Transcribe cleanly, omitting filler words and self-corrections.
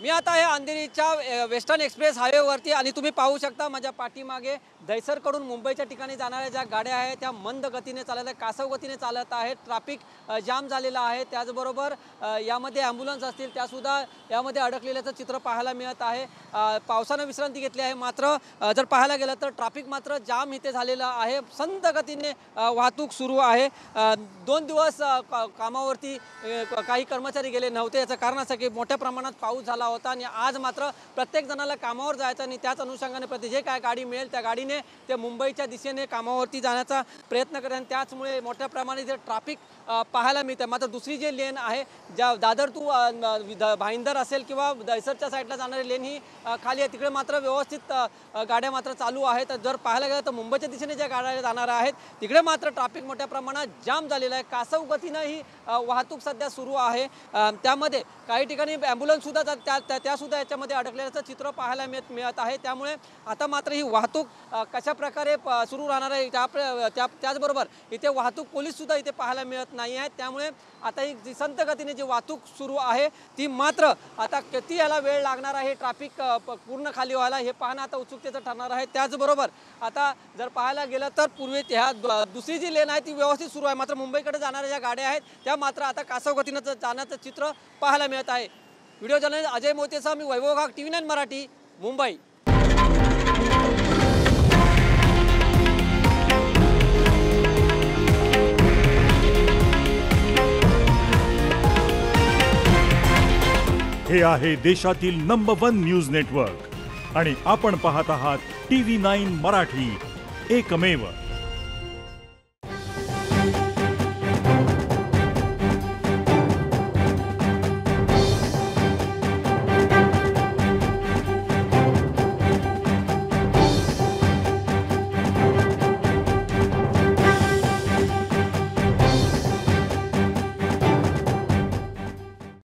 मी आता आहे अंधेरीच्या western express हायवेवरती आणि तुम्ही पाहू शकता माझ्या पाठीमागे दहिसरकडून मुंबईच्या ठिकाणी जाणाऱ्या ज्या गाड्या आहेत त्या मंद गतीने चालत आहेत, कासव गतीने चालत आहेत। ट्रॅफिक जाम झालेला आहे। त्याचबरोबर यामध्ये ॲम्ब्युलन्स असतील त्यासुद्धा यामध्ये अडकलेल्याचं चित्र पाहायला मिळत आहे। पावसानं विश्रांती घेतली आहे, मात्र जर पाहायला गेलं तर ट्रॅफिक मात्र जाम इथे झालेला आहे। संत गतीने वाहतूक सुरू आहे। 2 दिवस कामावरती काही कर्मचारी गेले नव्हते। याचं कारण असं की मोठ्या प्रमाणात पाऊस झाला होता आणि आज मात्र प्रत्येक जणाला कामावर जायचं आणि त्याच अनुषंगाने जे काय गाडी मिळेल त्या गाडीने ते मुंबईच्या दिशेने कामावरती जाण्याचा प्रयत्न करतात। त्याचमुळे मोठ्या प्रमाणात जे ट्रॅफिक पाहायला मिळते। मात्र दुसरी जे लेन आहे ज्या दादर टू भाईंदर असेल किंवा दहिसरच्या साईडला जाणारी लेन ही खाली आहे, तिकडे मात्र व्यवस्थित गाड्या मात्र चालू आहेत। जर पाहायला गेलं तर मुंबईच्या दिशेने ज्या गाड्या जाणार आहेत तिकडे मात्र ट्रॅफिक मोठ्या प्रमाणात जाम झालेलं आहे। कासव गतीनं ही वाहतूक सध्या सुरू आहे। त्यामध्ये काही ठिकाणी ॲम्ब्युलन्स सुद्धा त्यासुद्धा याच्यामध्ये अडकलेल्याचं चित्र पाहायला मिळत आहे। त्यामुळे आता मात्र ही वाहतूक कशा प्रकारे सुरू राहणार आहे त्याचबरोबर इथे वाहतूक पोलीस सुद्धा इथे पाहायला मिळत नाही आहेत। त्यामुळे आता ही जी संत गतीने जी वाहतूक सुरू आहे ती मात्र आता किती याला वेळ लागणार आहे ट्रॅफिक पूर्ण खाली व्हायला हे पाहणं आता उत्सुकतेचं ठरणार आहे। त्याचबरोबर आता जर पाहायला गेलं तर पूर्वी ह्या दुसरी जी लेन आहे ती व्यवस्थित सुरू आहे, मात्र मुंबईकडे जाणाऱ्या ज्या गाड्या आहेत त्या मात्र आता कासव गतीनं जाण्याचं चित्र पाहायला मिळत आहे। व्हिडिओ जर्नलिस्ट अजय मोतेसह मी वैभव घाग, TV9 मराठी, मुंबई। हे आहे देशातील नंबर 1 न्यूज नेटवर्क आणि आपण पाहत आहात TV9 मराठी, एकमेव।